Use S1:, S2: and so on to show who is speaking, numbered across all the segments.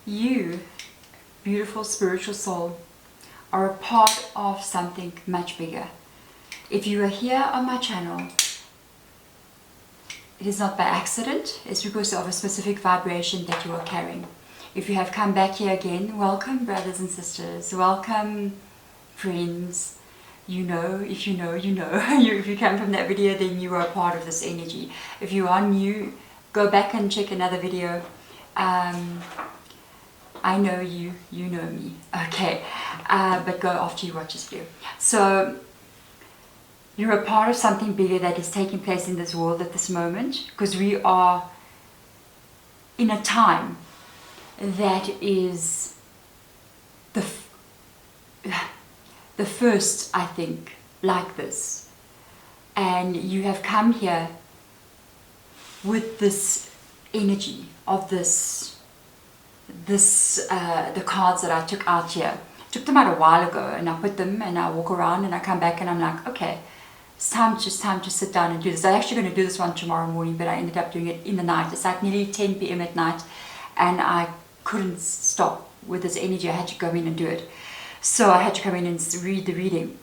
S1: You, beautiful spiritual soul, are a part of something much bigger. If you are here on my channel, it is not by accident, it's because of a specific vibration that you are carrying. If you have come back here again, welcome brothers and sisters, welcome friends. You know, if you know, you know. If you come from that video, then you are a part of this energy. If you are new, go back and check another video. I know you, you know me. Okay, but go after you watch this video. So, you're a part of something bigger that is taking place in this world at this moment, because we are in a time that is the first, I think, like this. And you have come here with this energy of the cards that I took out here. Took them out a while ago, and I put them and I walk around and I come back and I'm like, okay, it's time to sit down and do this. I'm actually going to do this one tomorrow morning, but I ended up doing it in the night. It's like nearly 10 p.m. at night, and I couldn't stop with this energy. I had to go in and do it. So I had to come in and read the reading.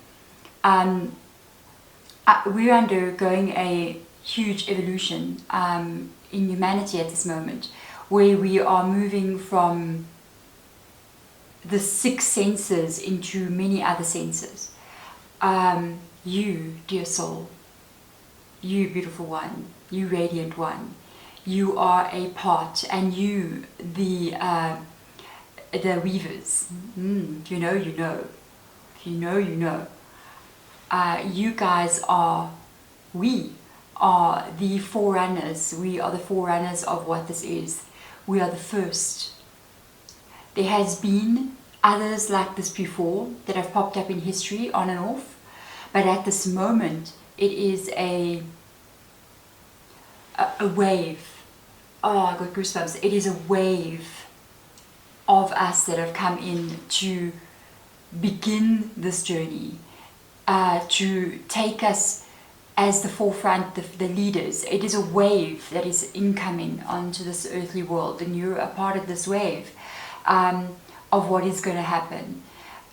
S1: We're undergoing a huge evolution in humanity at this moment, where we are moving from the 6 senses into many other senses. You, dear soul, you beautiful one, you radiant one, you are a part, and you, the weavers, you know, you know, you know, you know. You guys are, we are the forerunners. We are the forerunners of what this is. We are the first. There has been others like this before that have popped up in history on and off, but at this moment it is a wave. Oh, I got goosebumps. It is a wave of us that have come in to begin this journey, to take us as the forefront, the leaders. It is a wave that is incoming onto this earthly world, and you're a part of this wave of what is going to happen.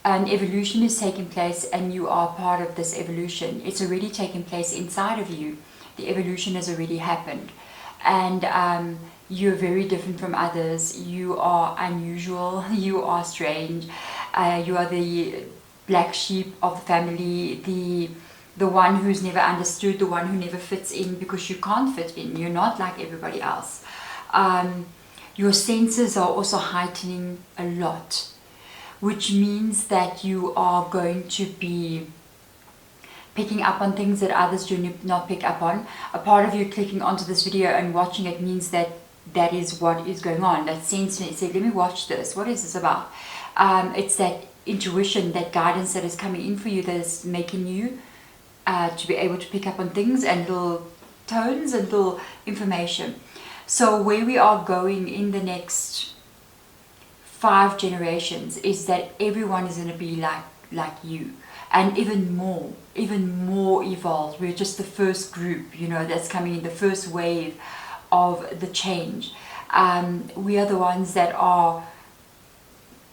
S1: An evolution is taking place, and you are part of this evolution. It's already taken place inside of you. The evolution has already happened, and you're very different from others. You are unusual, you are strange, you are the black sheep of the family, the one who's never understood, the one who never fits in, because you can't fit in. You're not like everybody else. Your senses are also heightening a lot, which means that you are going to be picking up on things that others do not pick up on. A part of you clicking onto this video and watching it means that that is what is going on. That sense said, let me watch this. What is this about? It's that intuition, that guidance that is coming in for you, that is making you to be able to pick up on things and little tones and little information. So where we are going in the next 5 generations is that everyone is going to be like you, and even more evolved. We're just the first group, you know, that's coming in, the first wave of the change. We are the ones that are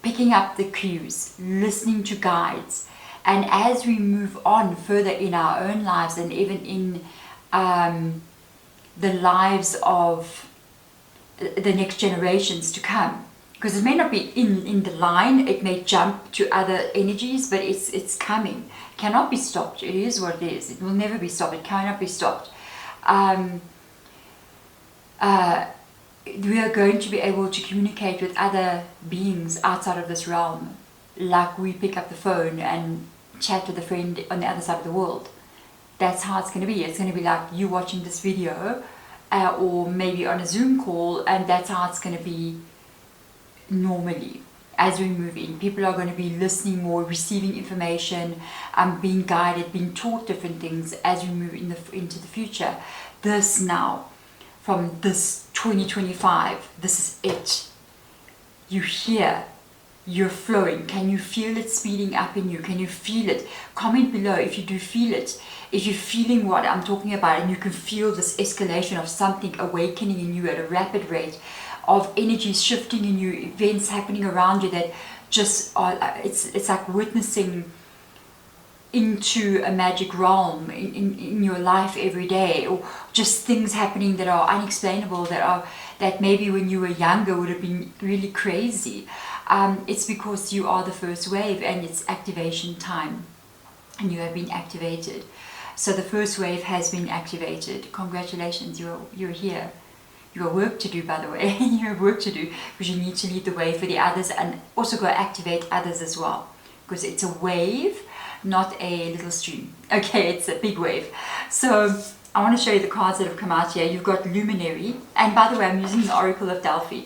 S1: picking up the cues, listening to guides, and as we move on further in our own lives, and even in the lives of the next generations to come, because it may not be in the line, it may jump to other energies, but it's coming. It cannot be stopped. It is what it is. It will never be stopped. It cannot be stopped. We are going to be able to communicate with other beings outside of this realm, like we pick up the phone and chat with a friend on the other side of the world. That's how it's going to be. It's going to be like you watching this video, or maybe on a Zoom call, and that's how it's going to be normally as we move in. People are going to be listening more, receiving information, being guided, being taught different things as we move into the future. This now, from this 2025, this is it. You hear, you're flowing. Can you feel it speeding up in you? Can you feel it? Comment below if you do feel it. If you're feeling what I'm talking about, and you can feel this escalation of something awakening in you at a rapid rate, of energies shifting in you, events happening around you that just are, it's like witnessing into a magic realm in your life every day, or just things happening that are unexplainable, that maybe when you were younger would have been really crazy. It's because you are the first wave and it's activation time and you have been activated. So the first wave has been activated. Congratulations, you're here. You have work to do, by the way. You have work to do because you need to lead the way for the others and also go activate others as well, because it's a wave, not a little stream. Okay, it's a big wave. So I want to show you the cards that have come out here. You've got Luminary, and by the way, I'm using the Oracle of Delphi.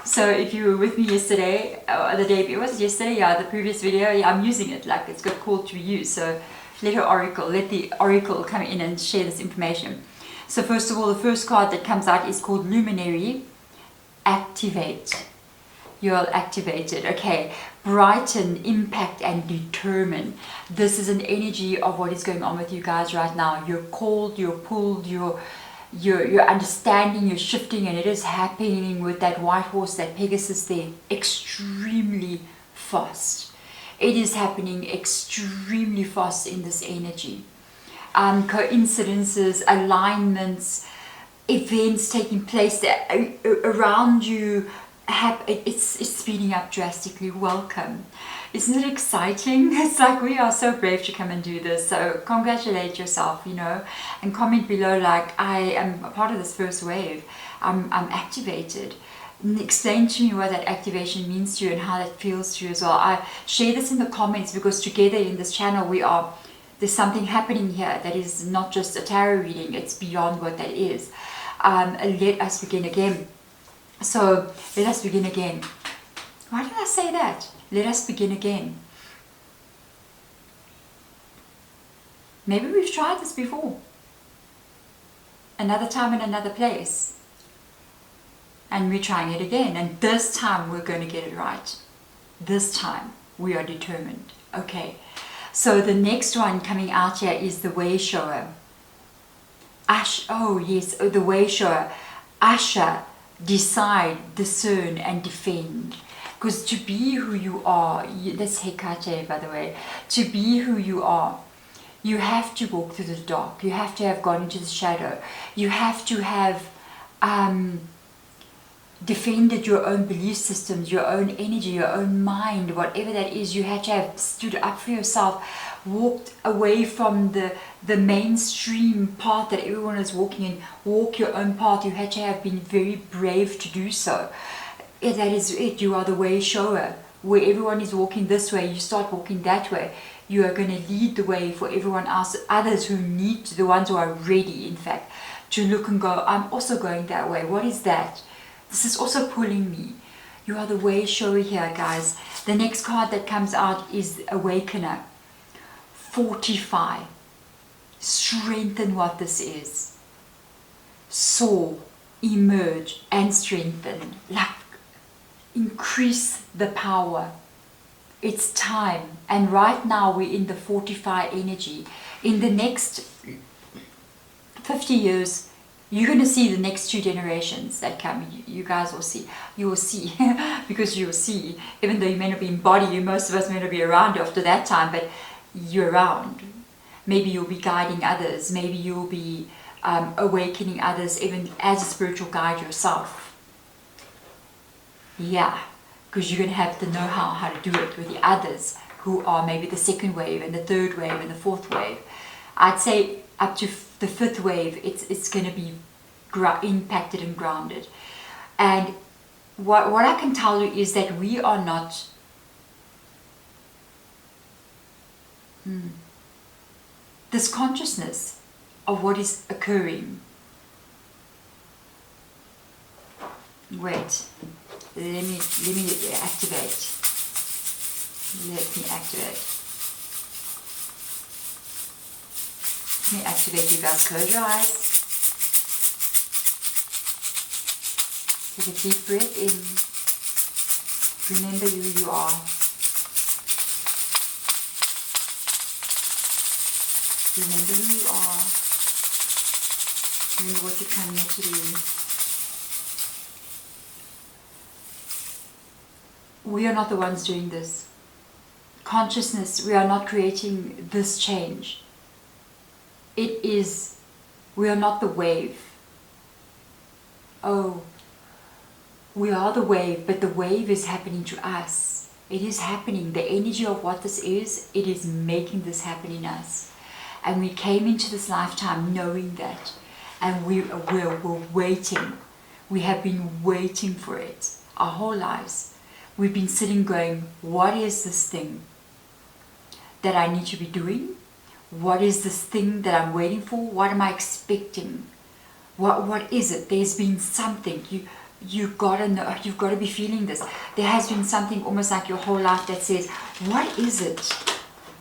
S1: So if you were with me yesterday, or the day, was it yesterday? Yeah, the previous video, yeah, I'm using it. Like, it's got called to be used. So let the Oracle come in and share this information. So first of all, the first card that comes out is called Luminary. Activate. You're activated. Okay. Brighten, impact, and determine. This is an energy of what is going on with you guys right now. You're called, you're pulled, you're understanding, you're shifting, and it is happening with that white horse, that Pegasus there, extremely fast. It is happening extremely fast in this energy. Coincidences, alignments, events taking place that around you, it's speeding up drastically. Welcome. Isn't it exciting? It's like we are so brave to come and do this. So congratulate yourself, you know, and comment below like, I am a part of this first wave. I'm activated. And explain to me what that activation means to you and how that feels to you as well. I share this in the comments because together in this channel there's something happening here that is not just a tarot reading, it's beyond what that is. Let us begin again. So, let us begin again. Why did I say that? Let us begin again. Maybe we've tried this before. Another time in another place. And we're trying it again. And this time we're going to get it right. This time we are determined. Okay. So the next one coming out here is the way shower. Oh yes, the way shower. Usher, decide, discern, and defend. Because to be who you are, that's Hecate, by the way. To be who you are, you have to walk through the dark. You have to have gone into the shadow. You have to have defended your own belief systems, your own energy, your own mind, whatever that is. You had to have stood up for yourself, walked away from the mainstream path that everyone is walking in. Walk your own path. You had to have been very brave to do so. That is it. You are the way shower. Where everyone is walking this way, you start walking that way. You are going to lead the way for everyone else, others who need, the ones who are ready, in fact, to look and go, I'm also going that way. What is that? This is also pulling me. You are the way shower here, guys. The next card that comes out is Awakener. Fortify. Strengthen what this is. Soar, emerge, and strengthen. Like, increase the power. It's time. And right now we're in the fortify energy. In the next 50 years, you're going to see the next 2 generations that come. You guys will see. You will see. Because you will see. Even though you may not be in body, most of us may not be around after that time, but you're around. Maybe you'll be guiding others. Maybe you'll be awakening others, even as a spiritual guide yourself. Yeah. Because you're going to have the know-how how to do it with the others who are maybe the second wave and the third wave and the fourth wave. I'd say up to the 5th wave, it's going to be impacted and grounded. And what I can tell you is that we are not this consciousness of what is occurring. Wait, let me activate. Let me activate. Let me activate, you guys. Close your eyes. Take a deep breath in. Remember who you are. Remember who you are. Remember what you're coming here to do. we are not the ones doing this. Consciousness, we are not creating this change. It is, we are not the wave. Oh, we are the wave, but the wave is happening to us. It is happening. The energy of what this is, it is making this happen in us. And we came into this lifetime knowing that. And we're waiting. We have been waiting for it our whole lives. We've been sitting going, what is this thing that I need to be doing? What is this thing that I'm waiting for? What am I expecting? What is it? There's been something. You've got to know, you've got to be feeling this. There has been something almost like your whole life that says, what is it?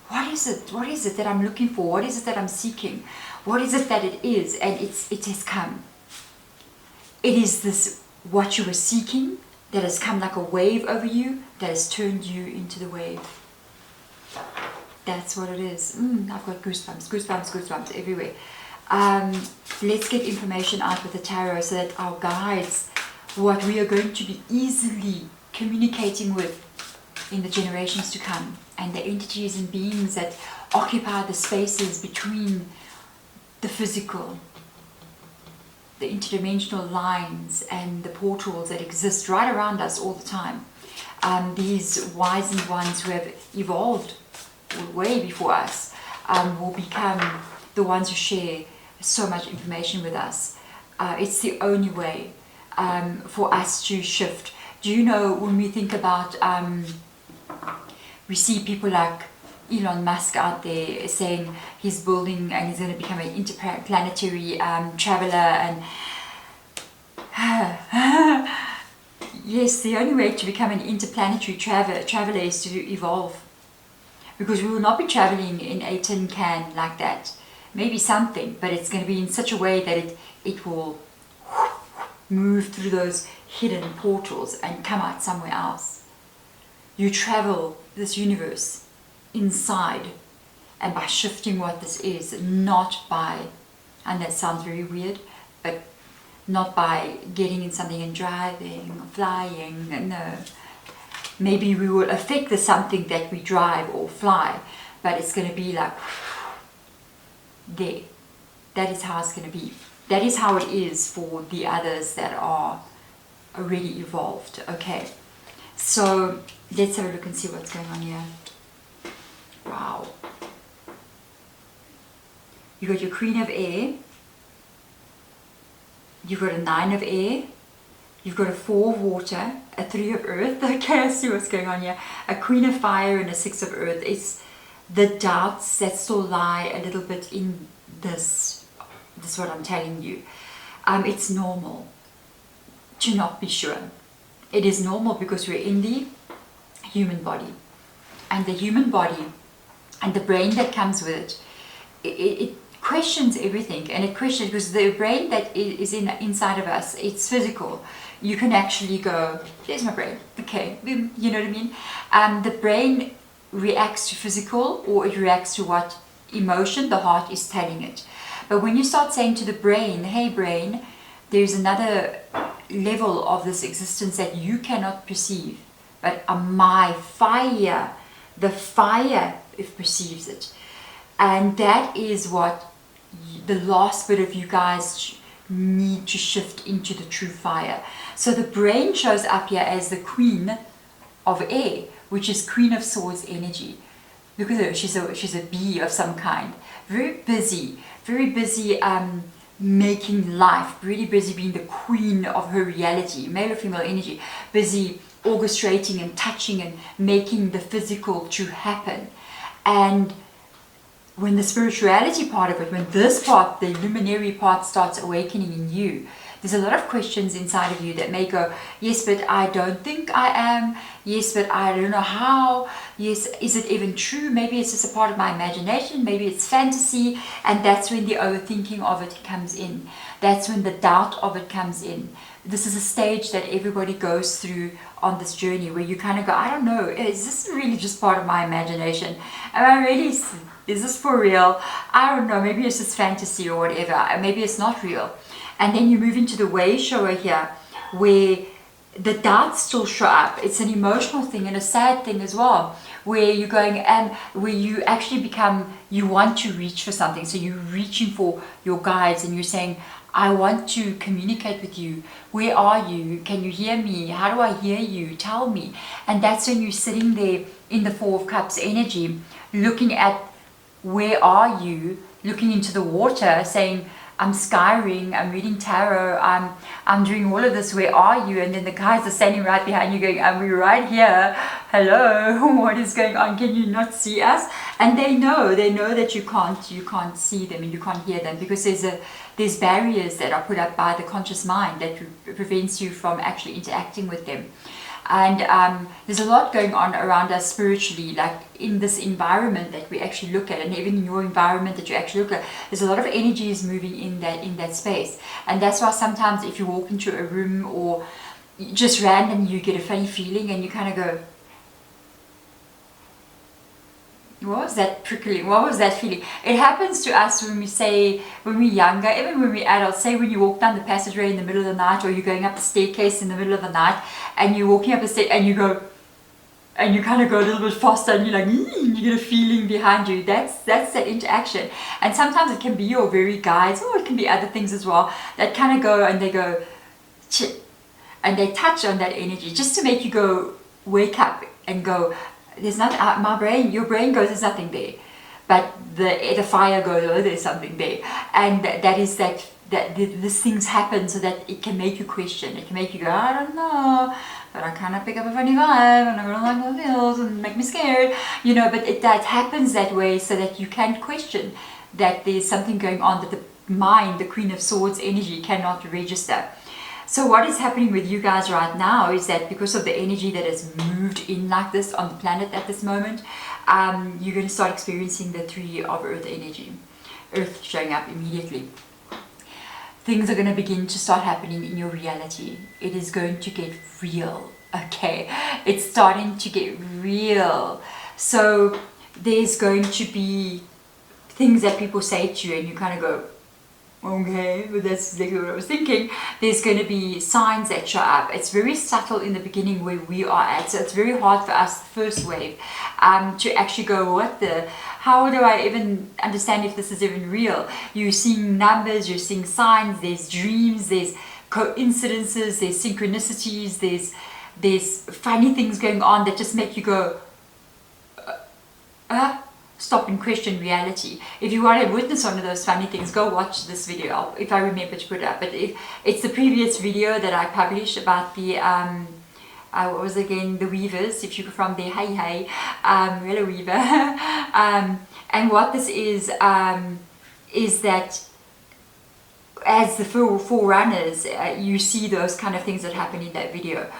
S1: What is it? What is it that I'm looking for? What is it that I'm seeking? What is it that it is? And it has come. It is this, what you were seeking, that has come like a wave over you, that has turned you into the wave. That's what it is. I've got goosebumps, goosebumps, goosebumps everywhere. Let's get information out with the tarot so that our guides, what we are going to be easily communicating with in the generations to come, and the entities and beings that occupy the spaces between the physical, the interdimensional lines and the portals that exist right around us all the time. These wizened ones who have evolved way before us will become the ones who share so much information with us. It's the only way for us to shift. Do you know, when we think about, we see people like Elon Musk out there saying he's building and he's going to become an interplanetary traveler, and yes, the only way to become an interplanetary traveler is to evolve, because we will not be traveling in a tin can like that. Maybe something, but it's going to be in such a way that it will move through those hidden portals and come out somewhere else. You travel this universe inside, and by shifting what this is, not by, and that sounds very weird, but not by getting in something and driving or flying. No, maybe we will affect the something that we drive or fly, but it's going to be like there. That is how it's going to be. That is how it is for the others that are already evolved. Okay, so let's have a look and see what's going on here. Wow. You got your Queen of Air. You've got a 9 of Air. You've got a 4 of Water, a 3 of Earth. Okay, I see what's going on here. A Queen of Fire and a 6 of Earth. It's the doubts that still lie a little bit in this. This is what I'm telling you. It's normal to not be sure. It is normal because we're in the human body. And the human body and the brain that comes with it questions everything, and it questions, because the brain that is inside of us, it's physical. You can actually go, there's my brain, okay, you know what I mean? The brain reacts to physical, or it reacts to what emotion the heart is telling it. But when you start saying to the brain, hey brain, there's another level of this existence that you cannot perceive, but my fire, the fire, if perceives it. And that is what the last bit of you guys need to shift into, the true fire. So the brain shows up here as the Queen of Air, which is Queen of Swords energy. Look at her, she's a bee of some kind. Very busy making life, really busy being the queen of her reality, male or female energy, busy orchestrating and touching and making the physical to happen. And when the spirituality part of it, when this part, the luminary part, starts awakening in you, there's a lot of questions inside of you that may go, yes, but I don't think I am. Yes, but I don't know how. Yes, is it even true? Maybe it's just a part of my imagination. Maybe it's fantasy. And that's when the overthinking of it comes in. That's when the doubt of it comes in. This is a stage that everybody goes through on this journey, where you kind of go, I don't know, is this really just part of my imagination? Am I really, is this for real? I don't know, maybe it's just fantasy or whatever. Maybe it's not real. And then you move into the way shower here, where the doubts still show up. It's an emotional thing and a sad thing as well, where you're going and where you actually become, you want to reach for something. So you're reaching for your guides and you're saying, I want to communicate with you. Where are you? Can you hear me? How do I hear you? Tell me. And that's when you're sitting there in the Four of Cups energy, looking at where are you, looking into the water, saying, I'm scrying, I'm reading tarot, I'm doing all of this, where are you? And then the guys are standing right behind you going, we're right here, hello, what is going on, can you not see us? And they know that you can't see them and you can't hear them, because there's barriers that are put up by the conscious mind that prevents you from actually interacting with them. And there's a lot going on around us spiritually, like in this environment that we actually look at, and even in your environment that you actually look at, there's a lot of energies moving in that space. And that's why sometimes if you walk into a room or just randomly you get a funny feeling and you kind of go, what was that prickling? What was that feeling? It happens to us when we're younger, even when we're adults. Say when you walk down the passageway in the middle of the night, or you're going up a staircase in the middle of the night, and you're walking up a stair and you go, and you kind of go a little bit faster, and you're like, and you get a feeling behind you. That's that interaction. And sometimes it can be your very guides, or it can be other things as well, that kind of go and they go, chit, and they touch on that energy just to make you go, wake up and go, there's nothing, your brain goes, there's nothing there. But the fire goes, oh, there's something there. And these things happen so that it can make you question. It can make you go, I don't know, but I kind of pick up a funny vibe and I don't like those feels and make me scared. But that happens that way so that you can question that there's something going on that the mind, the Queen of Swords energy, cannot register. So what is happening with you guys right now is that because of the energy that has moved in like this on the planet at this moment, you're going to start experiencing the 3 of Earth energy. Earth showing up immediately. Things are going to begin to start happening in your reality. It is going to get real, okay? It's starting to get real. So there's going to be things that people say to you and you kind of go, okay, but that's exactly what I was thinking. There's going to be signs that show up. It's very subtle in the beginning where we are at, so it's very hard for us, first wave, to actually go, how do I even understand if this is even real? You're seeing numbers, you're seeing signs, there's dreams, there's coincidences, there's synchronicities, there's funny things going on that just make you go, stop and question reality. If you want to witness one of those funny things, go watch this video, if I remember to put it up. But it's the previous video that I published about the, what was again, the weavers. If you're from there, hey, hello weaver. And what this is that as the forerunners, you see those kind of things that happen in that video.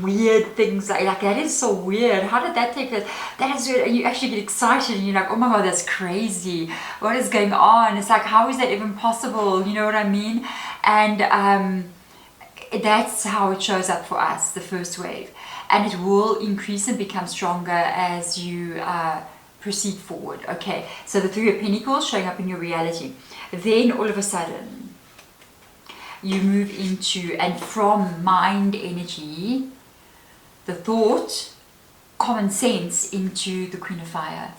S1: Weird things like that is so weird. How did that take place? That is weird. And you actually get excited and you're like, oh my god, that's crazy. What is going on? It's like, how is that even possible? You know what I mean? And that's how it shows up for us, the first wave. And it will increase and become stronger as you proceed forward. Okay, so the 3 of Pentacles showing up in your reality. Then all of a sudden, you move into, and from mind energy, the thought, common sense, into the Queen of Fire,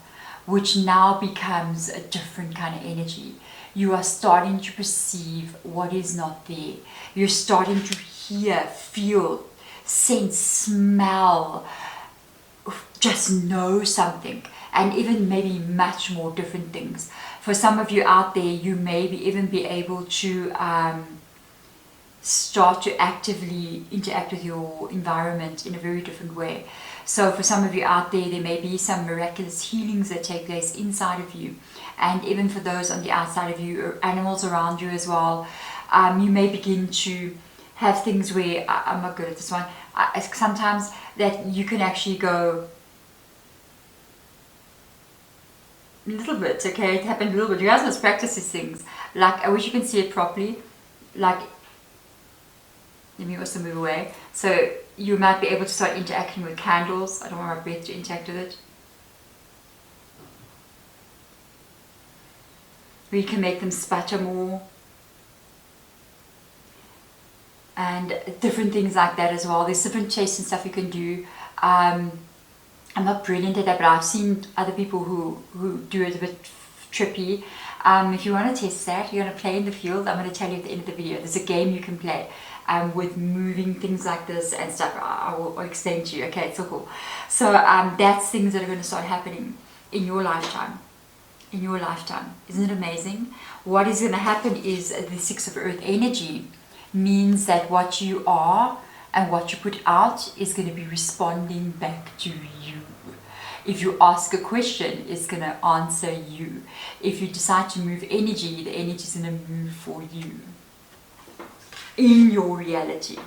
S1: which now becomes a different kind of energy. You are starting to perceive what is not there. You're starting to hear, feel, sense, smell, just know something, and even maybe much more different things. For some of you out there, you may even be able to start to actively interact with your environment in a very different way. So for some of you out there, there may be some miraculous healings that take place inside of you, and even for those on the outside of you, or animals around you as well. You may begin to have things where, I'm not good at this one, sometimes that you can actually go a little bit, okay, it happened a little bit. You guys must practice these things. Like, I wish you can see it properly. Like, let me also move away. So you might be able to start interacting with candles. I don't want my breath to interact with it. We can make them sputter more. and different things like that as well. There's different chase and stuff you can do. I'm not brilliant at that, but I've seen other people who do it a bit trippy. If you want to test that, you're going to play in the field. I'm going to tell you at the end of the video. There's a game you can play with moving things like this and stuff. I'll explain to you. Okay, it's so cool. So that's things that are going to start happening in your lifetime. In your lifetime. Isn't it amazing? What is going to happen is the 6 of Earth energy means that what you are and what you put out is going to be responding back to you. If you ask a question, it's going to answer you. If you decide to move energy, the energy is going to move for you in your reality.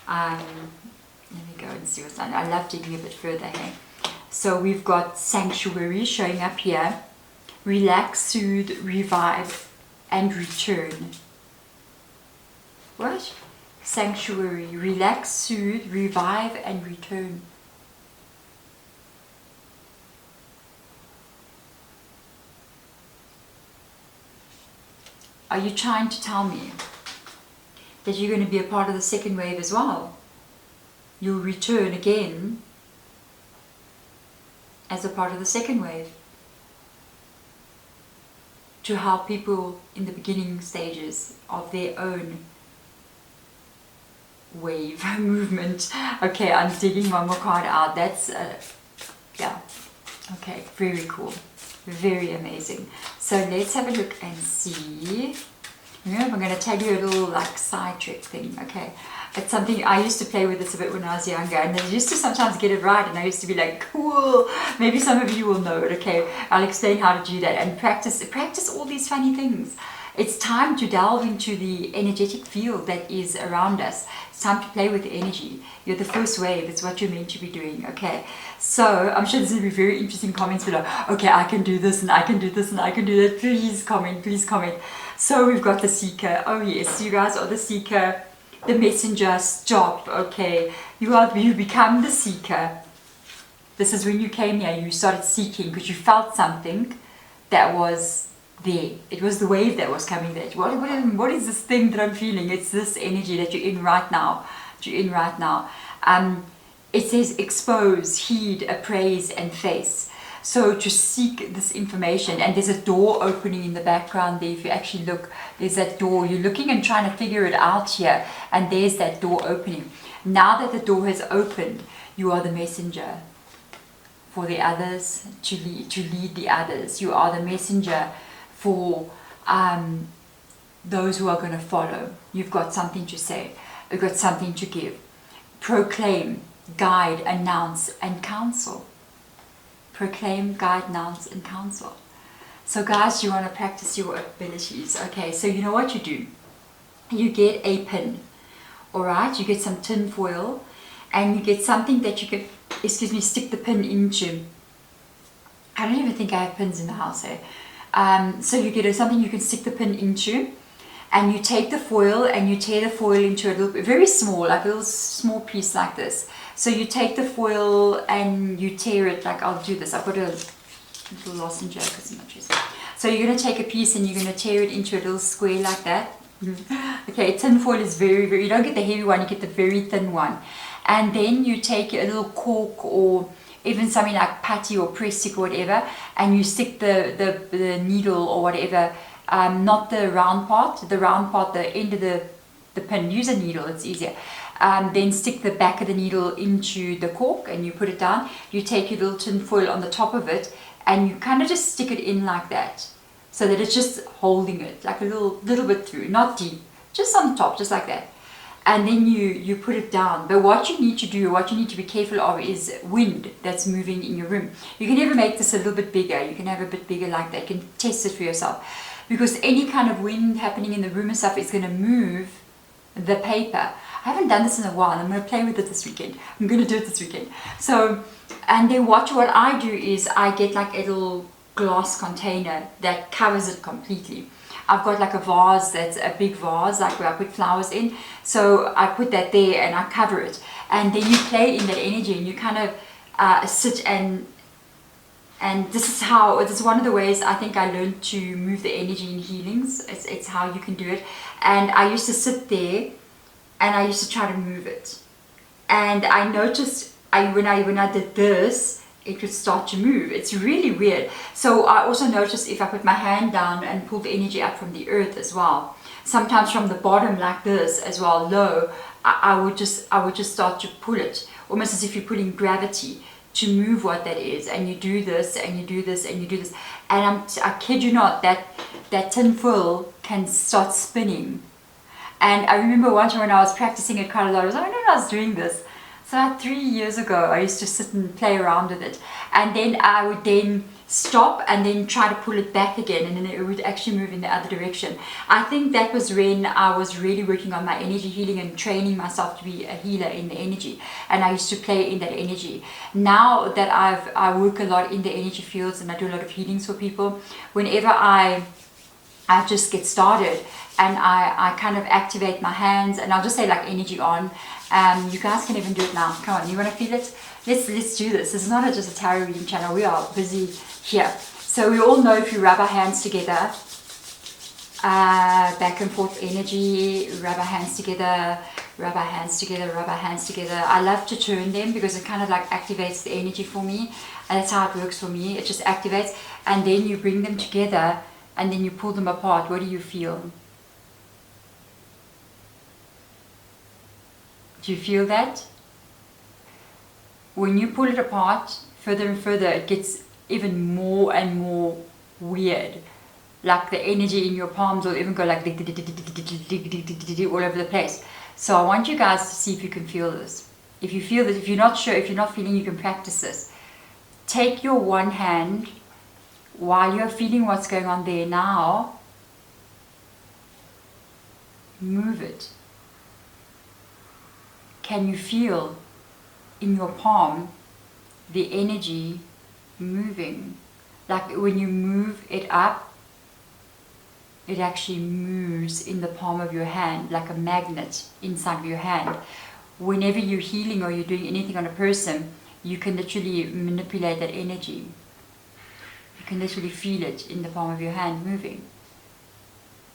S1: Let me go and see what's done. I love digging a bit further here. So we've got sanctuary showing up here. Relax, soothe, revive, and return. What? Sanctuary. Relax, soothe, revive, and return. Are you trying to tell me that you're going to be a part of the second wave as well? You'll return again as a part of the second wave to help people in the beginning stages of their own wave movement. Okay, I'm digging one more card out. That's yeah, okay, very cool, very amazing. So let's have a look and see. Remember, I'm going to tell you a little like side trick thing. Okay, it's something I used to play with this a bit when I was younger, and I used to sometimes get it right, and I used to be like, cool. Maybe some of you will know it. Okay, I'll explain how to do that and practice all these funny things. It's time to delve into the energetic field that is around us. It's time to play with the energy. You're the first wave. It's what you're meant to be doing. Okay, so I'm sure this will be very interesting comments below. Okay, I can do this and I can do this and I can do that. Please comment, please comment. So we've got the seeker. Oh yes, you guys are the seeker, the messenger. Stop. Okay, you become the seeker. This is when you came here. You started seeking because you felt something that was there. It was the wave that was coming there. What is this thing that I'm feeling? It's this energy that you're in right now. It says expose, heed, appraise, and face. So to seek this information, and there's a door opening in the background there. If you actually look, there's that door. You're looking and trying to figure it out here, and there's that door opening. Now that the door has opened, you are the messenger for the others, to lead the others. You are the messenger for those who are going to follow. You've got something to say. You've got something to give. Proclaim, guide, announce, and counsel. Proclaim, guide, announce, and counsel. So guys, you want to practice your abilities. Okay, so you know what you do? You get a pin. Alright, you get some tin foil, and you get something that you can, stick the pin into. I don't even think I have pins in the house here. So you get something you can stick the pin into, and you take the foil and you tear the foil into a little bit, very small, like a little small piece like this. So you take the foil and you tear it, like I'll do this. I've got a little lozenge because I'm not using it. So you're going to take a piece and you're going to tear it into a little square like that. Okay, tin foil is very, very, you don't get the heavy one, you get the very thin one. And then you take a little cork or even something like putty or press stick or whatever, and you stick the needle or whatever, not the round part, the end of the pin. Use a needle, it's easier. Then stick the back of the needle into the cork and you put it down. You take your little tin foil on the top of it and you kind of just stick it in like that, so that it's just holding it like a little bit through, not deep, just on the top, just like that. And then you put it down. But what you need to do, what you need to be careful of, is wind that's moving in your room. You can never make this a little bit bigger. You can have a bit bigger like that. You can test it for yourself, because any kind of wind happening in the room and stuff is going to move the paper. I haven't done this in a while. I'm going to play with it this weekend. I'm going to do it this weekend. So, and then what I do is I get like a little glass container that covers it completely. I've got like a vase, that's a big vase, like where I put flowers in. So I put that there and I cover it. And then you play in that energy and you kind of sit and this is one of the ways I think I learned to move the energy in healings. It's how you can do it. And I used to sit there and I used to try to move it. And I noticed when I did this, it would start to move. It's really weird. So I also noticed if I put my hand down and pull the energy up from the earth as well, sometimes from the bottom like this as well, low, I would just start to pull it, almost as if you're pulling gravity to move what that is. And you do this and you do this and you do this, and I kid you not, that tin foil can start spinning. And I remember one time when I was practicing it quite a lot, I was doing this. So about 3 years ago, I used to sit and play around with it. And then I would then stop and then try to pull it back again, and then it would actually move in the other direction. I think that was when I was really working on my energy healing and training myself to be a healer in the energy. And I used to play in that energy. Now that I work a lot in the energy fields and I do a lot of healings for people, whenever I just get started and I kind of activate my hands, and I'll just say like energy on. You guys can even do it now. Come on, you want to feel it? Let's do this. This is not just a tarot reading channel. We are busy here. So we all know if you rub our hands together, back and forth energy, rub our hands together, rub our hands together, rub our hands together. I love to turn them because it kind of like activates the energy for me. And that's how it works for me. It just activates. And then you bring them together and then you pull them apart. What do you feel? Do you feel that? When you pull it apart further and further, it gets even more and more weird. Like the energy in your palms will even go like all over the place. So I want you guys to see if you can feel this. If you feel this, if you're not sure, if you're not feeling, you can practice this. Take your one hand while you're feeling what's going on there now. Move it. Can you feel in your palm the energy moving? Like when you move it up, it actually moves in the palm of your hand like a magnet inside of your hand. Whenever you're healing or you're doing anything on a person, you can literally manipulate that energy. You can literally feel it in the palm of your hand moving.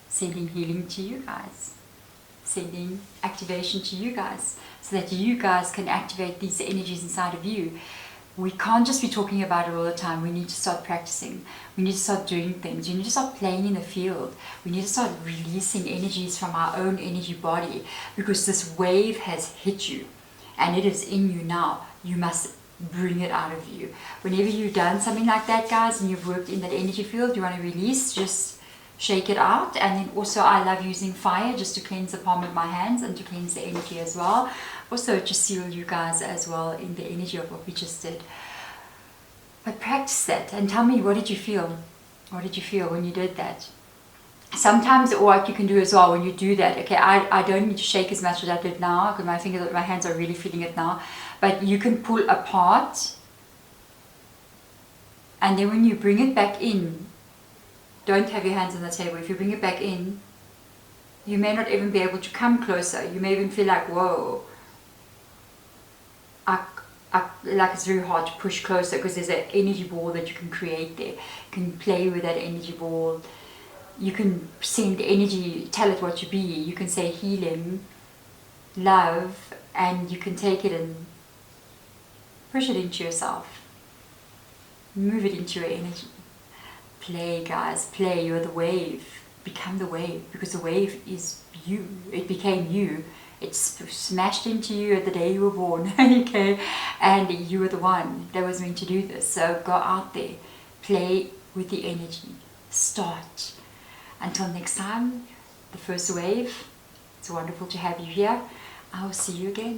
S1: Sending healing to you guys. Sending activation to you guys, so that you guys can activate these energies inside of you. We can't just be talking about it all the time. We need to start practicing. We need to start doing things. We need to start playing in the field. We need to start releasing energies from our own energy body, because this wave has hit you and it is in you now. You must bring it out of you. Whenever you've done something like that, guys, and you've worked in that energy field, you want to release, just shake it out. And then also I love using fire just to cleanse the palm of my hands and to cleanse the energy as well. Also to seal you guys as well in the energy of what we just did. But practice that and tell me, what did you feel? What did you feel when you did that? Sometimes what you can do as well when you do that, okay, I don't need to shake as much as I did now because my hands are really feeling it now. But you can pull apart, and then when you bring it back in, don't have your hands on the table. If you bring it back in, you may not even be able to come closer. You may even feel like, whoa, like it's very hard to push closer because there's an energy ball that you can create there. You can play with that energy ball. You can send energy, tell it what to be. You can say healing, love, and you can take it and push it into yourself. Move it into your energy. Play, guys, play. You're the wave. Become the wave, because the wave is you. It became you. It's smashed into you the day you were born, okay? And you were the one that was meant to do this. So go out there, play with the energy, start. Until next time, the first wave. It's wonderful to have you here. I will see you again.